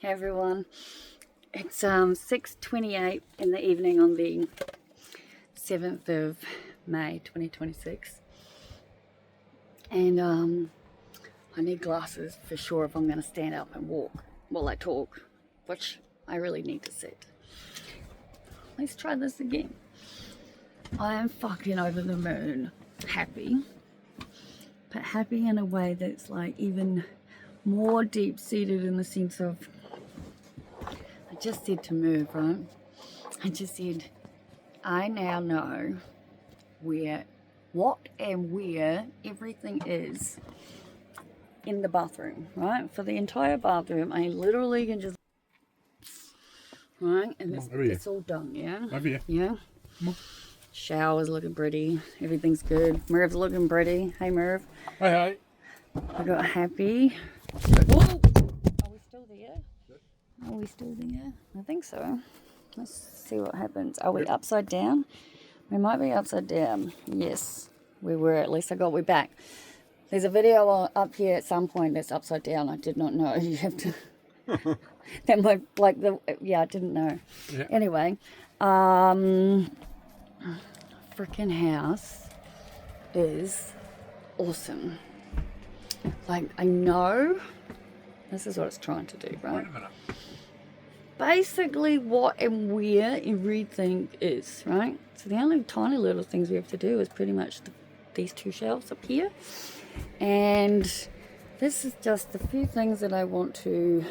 Hey everyone, it's 6:28 in the evening on the 7th of May 2026, and I need glasses for sure if I'm going to stand up and walk while I talk, which I really need to sit. Let's try this again. I am fucking over the moon happy, but happy in a way that's like even more deep-seated in the sense of I just said to move, right? I just said, I now know what and where everything is in the bathroom, right? For the entire bathroom, I literally can just, right? And it's all done, yeah? Over here. Yeah? Shower's looking pretty. Everything's good. Merv's looking pretty. Hey, Merv. Hey. I got happy. Whoa! Are we still there? Are we still there? I think so. Let's see what happens. Are we upside down? We might be upside down. Yes, we were. At least we're back. There's a video up here at some point that's upside down. I did not know. You have to... that might, like, I didn't know. Yeah. Anyway, freaking house is awesome. Like, I know this is what it's trying to do, right? Wait a minute. Basically what and where everything is, right? So the only tiny little things we have to do is pretty much these two shelves up here. And this is just a few things that I want to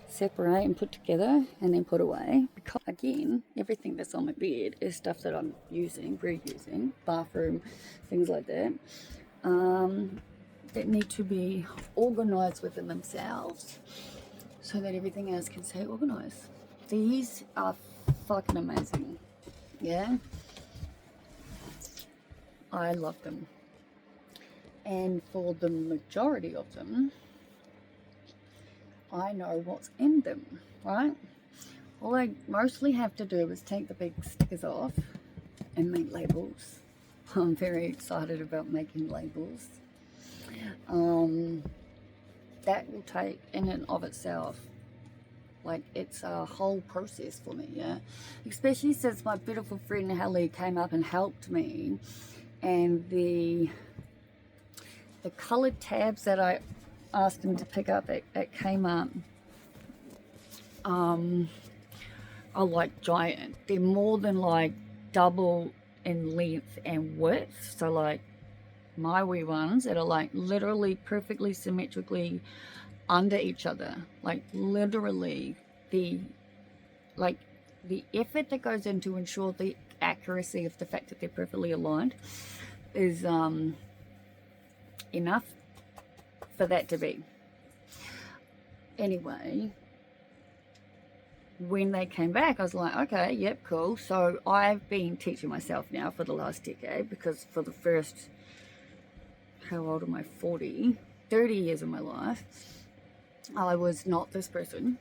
separate and put together and then put away. Because again, everything that's on my bed is stuff that I'm reusing, bathroom, things like that. That need to be organized within themselves so that everything else can stay organized. These are fucking amazing. Yeah? I love them. And for the majority of them, I know what's in them, right? All I mostly have to do is take the big stickers off and make labels. I'm very excited about making labels. That will take in and of itself, like, it's a whole process for me, yeah, especially since my beautiful friend Hallie came up and helped me, and the colored tabs that I asked him to pick up at Kmart are like giant. They're more than like double in length and width, so like my wee ones that are like literally perfectly symmetrically under each other, like literally the effort that goes into ensure the accuracy of the fact that they're perfectly aligned is enough for that to be. Anyway, when they came back, I was like, okay, yep, cool. So I've been teaching myself now for the last decade, because for the first, how old am I, 30 years of my life, I was not this person.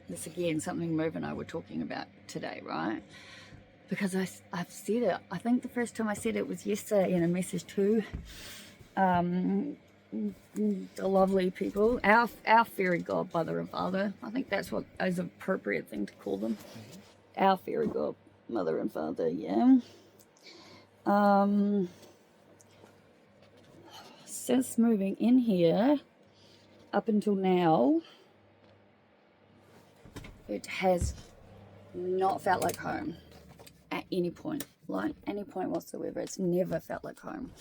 This again, something Merv and I were talking about today, right? Because I've said it, I think the first time I said it was yesterday in a message to the lovely people, our fairy godmother and father. I think that's what is an appropriate thing to call them. Our fairy godmother and father, yeah. Since moving in here up until now, it has not felt like home at any point, like any point whatsoever. It's never felt like home.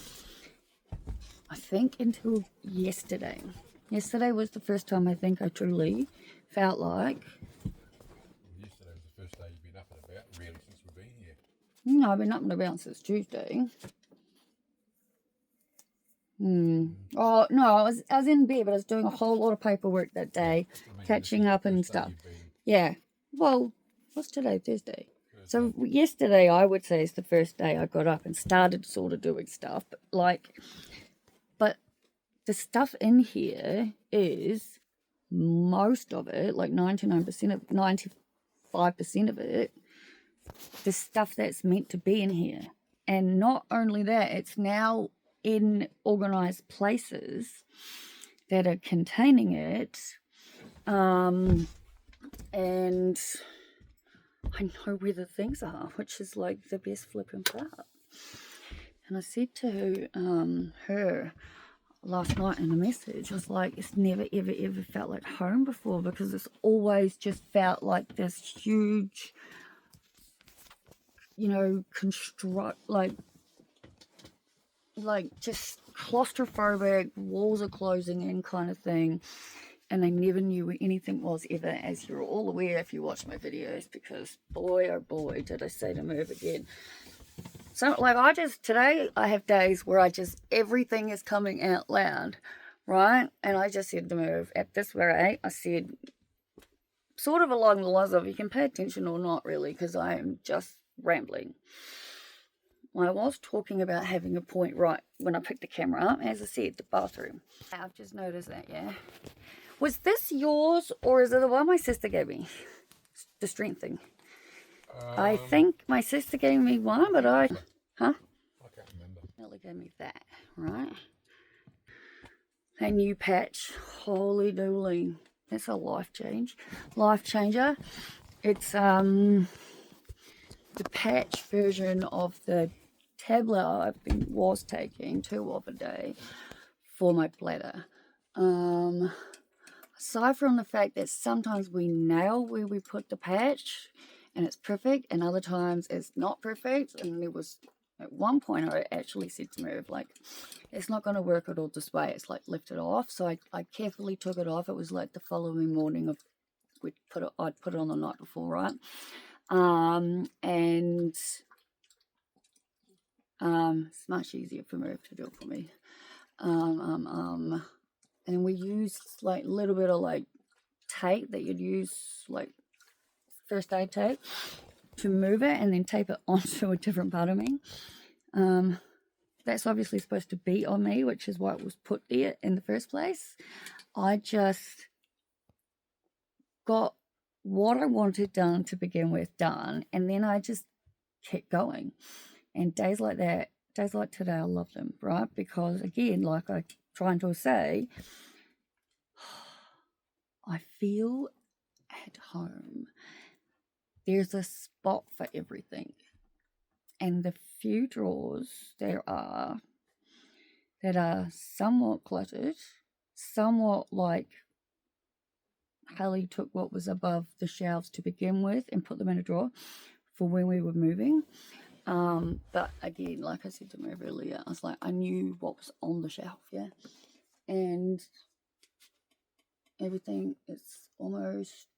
I think until yesterday. Yesterday was the first time I think I truly felt like. Yesterday was the first day you've been up and about, really, since we've been here. No, I've been up and about since Tuesday. Oh no, I was in bed, but I was doing a whole lot of paperwork that day, catching up and stuff. Yeah. Well, what's today? Thursday. So yesterday, I would say, is the first day I got up and started sort of doing stuff. But the stuff in here is, most of it, like 95% of it, the stuff that's meant to be in here. And not only that, it's now in organized places that are containing it And I know where the things are, which is like the best flipping part. And I said to her last night in a message, I was like, it's never ever ever felt like home before, because it's always just felt like this huge, you know, like just claustrophobic, walls are closing in kind of thing. And I never knew where anything was ever, as you're all aware if you watch my videos, because boy oh boy did I say to move again. So like today I have days where everything is coming out loud, right? And I just said to move at this rate. I said sort of along the lines of, you can pay attention or not really, because I am just rambling. I was talking about having a point right when I picked the camera up, as I said, the bathroom. I've just noticed that, yeah. Was this yours, or is it the one my sister gave me? The strength thing. I think my sister gave me one, but I can't remember. Nelly gave me that, right? A new patch. Holy dooly. That's a life changer. It's the patch version of the tablet was taking 2 of a day for my bladder. Aside from the fact that sometimes we nail where we put the patch and it's perfect, and other times it's not perfect. And there was at one point I actually said to Merv, like, it's not going to work at all this way. It's like lifted off. So I carefully took it off. It was like the following morning of I'd put it on the night before, right? And it's much easier for Merv to do it for me. And we used like a little bit of like tape that you'd use, like first aid tape, to move it and then tape it onto a different part of me. That's obviously supposed to be on me, which is why it was put there in the first place. I just got what I wanted done to begin with done, and then I just kept going. And days like that, days like today, I love them, right? Because again, like I trying to say, I feel at home. There's a spot for everything. And the few drawers there are that are somewhat cluttered, somewhat like Hallie took what was above the shelves to begin with and put them in a drawer for when we were moving. But again, like I said to Merv earlier, I was like, I knew what was on the shelf, yeah? And everything is almost,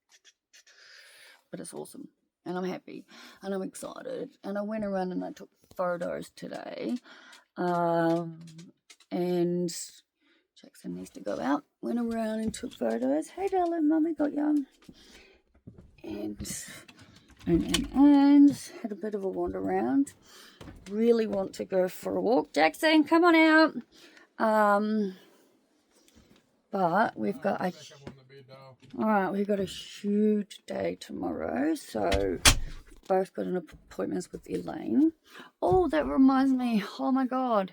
but it's awesome. And I'm happy and I'm excited. And I went around and I took photos today. And Jackson needs to go out. Went around and took photos. Hey, darling, Mummy got you. And had a bit of a wander around. Really want to go for a walk. Jackson, come on out. But we've got we've got a huge day tomorrow, so both got an appointments with Elaine. Oh, that reminds me. Oh my God.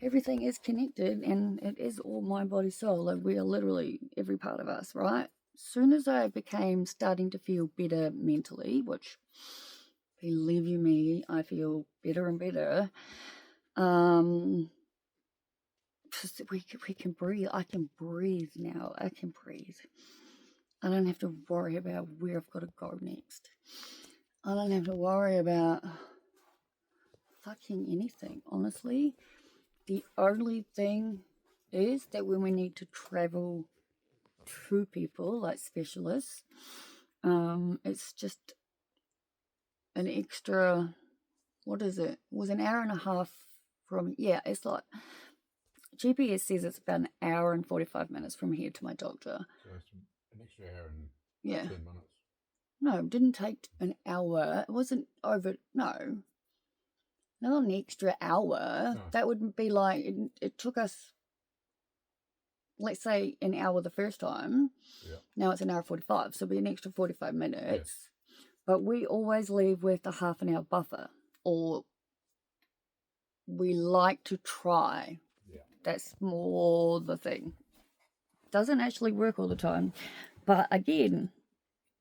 Everything is connected, and it is all mind, body, soul. Like, we are literally every part of us, right? As soon as I became starting to feel better mentally, which, believe you me, I feel better and better. We can breathe. I can breathe now. I can breathe. I don't have to worry about where I've got to go next. I don't have to worry about fucking anything, honestly. The only thing is that when we need to travel to people like specialists, it's just an extra, what is it? It was an hour and a half from, yeah, it's like, GPS says it's about an hour and 45 minutes from here to my doctor. So it's an extra hour and 10 minutes. No, it didn't take an hour. It wasn't over, no. Not an extra hour. No. That would be like, it took us, let's say, an hour the first time. Yeah. Now it's an hour 45, so it'll be an extra 45 minutes. Yes. But we always leave with a half an hour buffer, or we like to try. Yeah. That's more the thing. doesn't actually work all the time. But again,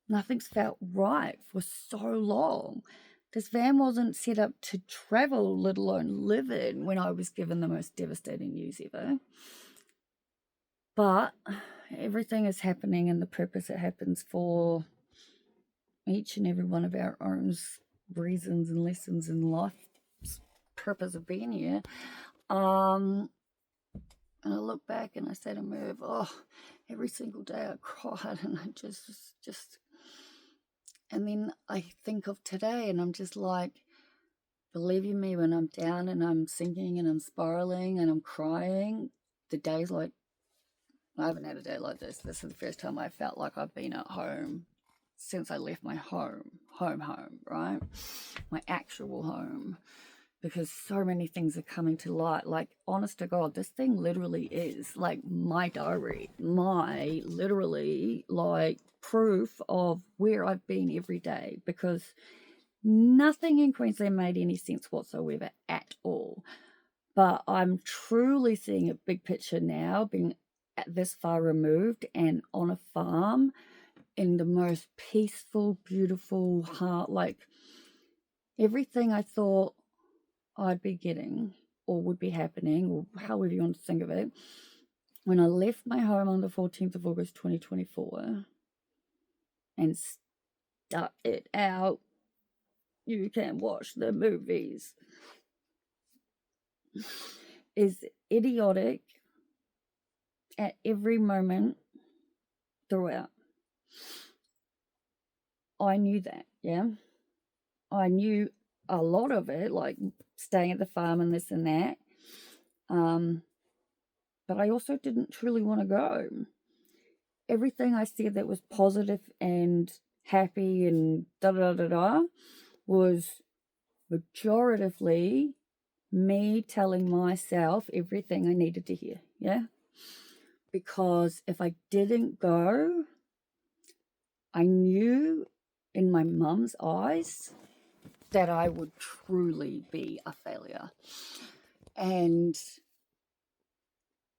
nothing's felt right for so long. This van wasn't set up to travel, let alone live in, when I was given the most devastating news ever. But everything is happening in the purpose it happens for, each and every one of our own reasons and lessons in life's purpose of being here. And I look back and I say to Merv, oh, every single day I cried, and I just, and then I think of today and I'm just like, believe you me, when I'm down and I'm sinking and I'm spiraling and I'm crying, the days like, I haven't had a day like this. This is the first time I felt like I've been at home since I left my home, right? My actual home. Because so many things are coming to light. Like, honest to God, this thing literally is like my diary, my literally like proof of where I've been every day, because nothing in Queensland made any sense whatsoever at all. But I'm truly seeing a big picture now, being this far removed and on a farm in the most peaceful, beautiful heart, like everything I thought I'd be getting or would be happening, or however you want to think of it, when I left my home on the 14th of August 2024 and stuck it out. You can watch the movies. Is idiotic at every moment throughout. I knew that, yeah. I knew a lot of it, like staying at the farm and this and that. But I also didn't truly want to go. Everything I said that was positive and happy and da-da-da-da was majoritively me telling myself everything I needed to hear, yeah? Because if I didn't go, I knew in my mum's eyes that I would truly be a failure. And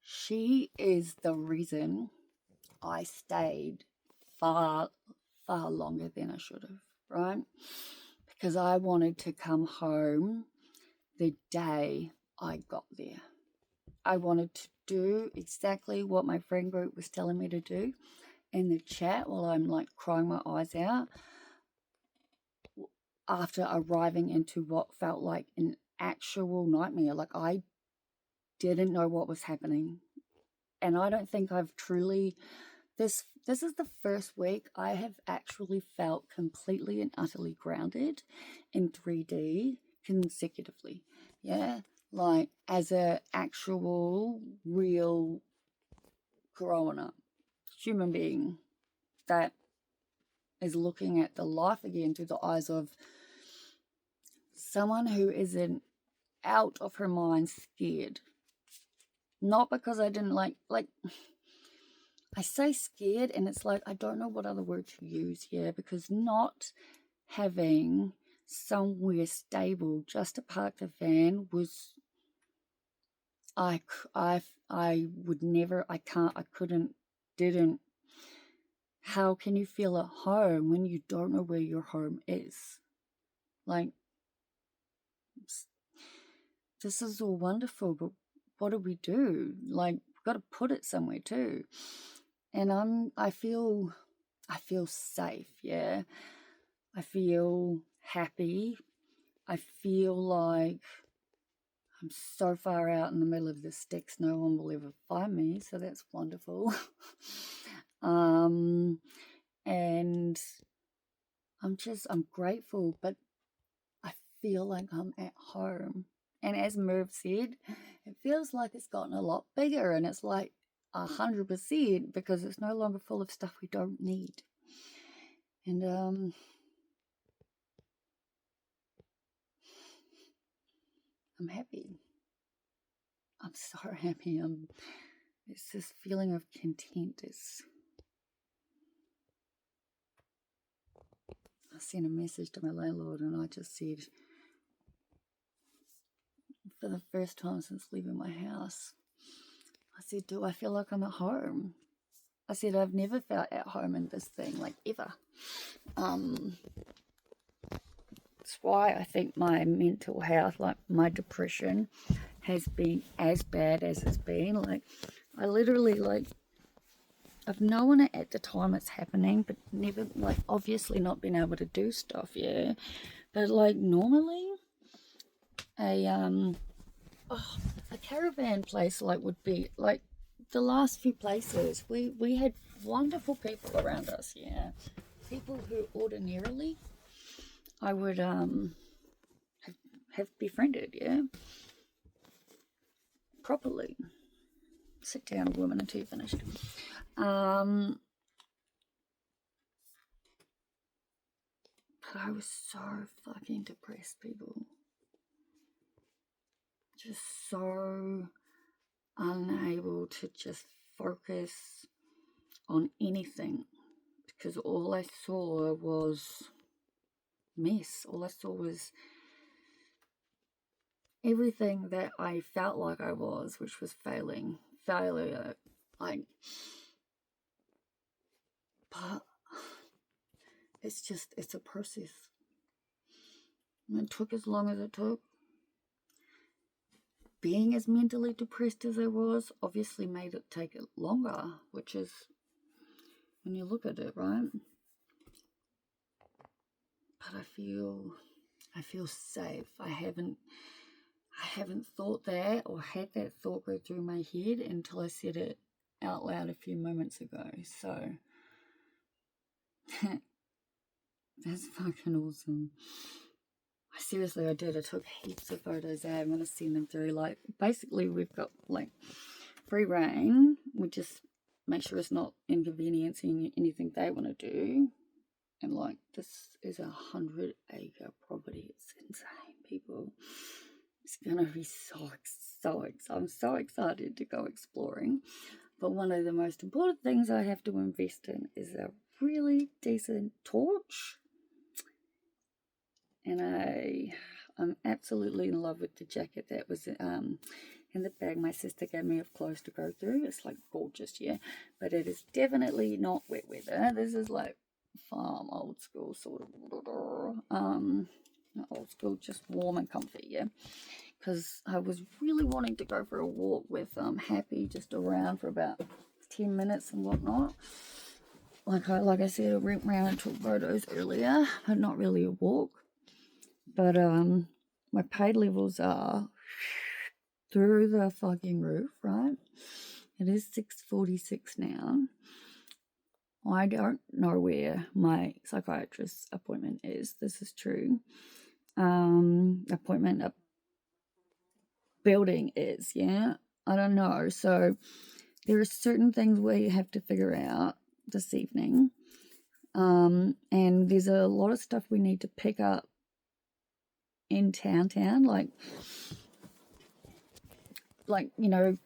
she is the reason I stayed far, far longer than I should have, right? Because I wanted to come home the day I got there. I wanted to do exactly what my friend group was telling me to do in the chat while I'm like crying my eyes out after arriving into what felt like an actual nightmare. Like, I didn't know what was happening. And I don't think I've truly, this is the first week I have actually felt completely and utterly grounded in 3D consecutively. Yeah, like as a actual real grown up human being that is looking at the life again through the eyes of someone who isn't out of her mind scared. Not because I didn't like I say scared, and it's like I don't know what other word to use here, because not having somewhere stable just to park the van was, I would never, I can't, I couldn't, didn't. How can you feel at home when you don't know where your home is? Like, this is all wonderful, but what do we do? Like, we've got to put it somewhere too. And I feel safe, yeah. I feel happy. I feel like I'm so far out in the middle of the sticks, no one will ever find me, so that's wonderful. And I'm grateful, but I feel like I'm at home. And as Merv said, it feels like it's gotten a lot bigger, and it's like 100%, because it's no longer full of stuff we don't need. And I'm happy. I'm so happy. It's this feeling of content. I sent a message to my landlord and I just said, for the first time since leaving my house, I said, do I feel like I'm at home? I said I've never felt at home in this thing, like, ever. That's why I think my mental health, like my depression, has been as bad as it's been. Like, I literally, like, I've known it at the time it's happening, but never, like, obviously not been able to do stuff, yeah. But, like, normally, a caravan place, like, would be, like, the last few places, we had wonderful people around us, yeah. People who ordinarily I would, have befriended, yeah. Properly. Sit down, woman, until you're finished. But I was so fucking depressed, people. Just so unable to just focus on anything, because all I saw was mess. All I saw was everything that I felt like I was, which was failure. Like, but it's a process. And it took as long as it took. Being as mentally depressed as I was obviously made it take it longer, which is, when you look at it, right? But I feel safe. I haven't thought that or had that thought go through my head until I said it out loud a few moments ago. So that's fucking awesome. Seriously, I did. I took heaps of photos. I'm going to send them through. Like, basically, we've got, like, free reign. We just make sure it's not inconveniencing anything they want to do. And, like, this is 100-acre property. It's insane, people. It's going to be so I'm so excited to go exploring. But one of the most important things I have to invest in is a really decent torch. And I'm absolutely in love with the jacket that was in the bag my sister gave me of clothes to go through. It's, like, gorgeous, yeah. But it is definitely not wet weather. This is, like, farm, old school sort of, not old school, just warm and comfy, yeah. Because I was really wanting to go for a walk with Happy, just around for about 10 minutes and whatnot. Like I said, I went around and took photos earlier, but not really a walk. But my paid levels are through the fucking roof, right? It is 6:46 now. I don't know where my psychiatrist appointment is. This is true. Appointment building is, yeah. I don't know. So there are certain things we have to figure out this evening. And there's a lot of stuff we need to pick up in town, like, you know,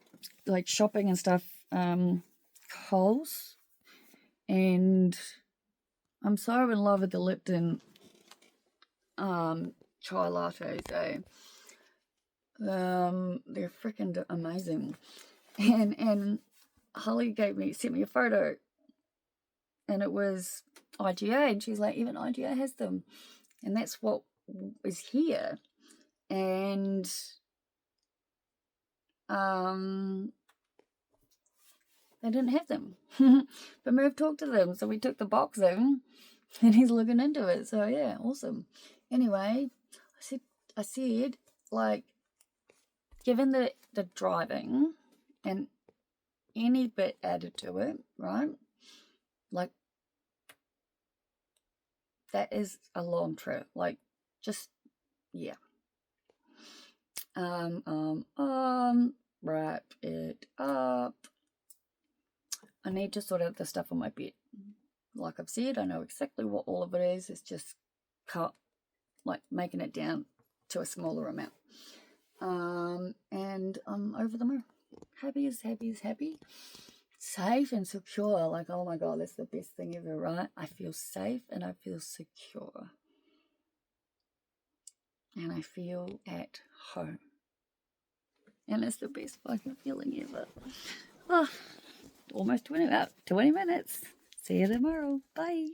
like shopping and stuff, Coles. And I'm so in love with the Lipton chai lattes, eh? They're freaking amazing. And Holly sent me a photo, and it was IGA, and she's like, even IGA has them, and that's what is here. And they didn't have them. But Merv talked to them, so we took the box in, and he's looking into it. So yeah, awesome. Anyway, I said, like, given the driving and any bit added to it, right? Like, that is a long trip. Like, just, yeah. Wrap it up. I need to sort out the stuff on my bed. Like I've said, I know exactly what all of it is. It's just making it down to a smaller amount. And I'm over the moon. Happy as happy. Safe and secure. Like, oh my God, that's the best thing ever, right? I feel safe and I feel secure. And I feel at home. And it's the best fucking feeling ever. Oh, almost 20, about 20 minutes. See you tomorrow. Bye.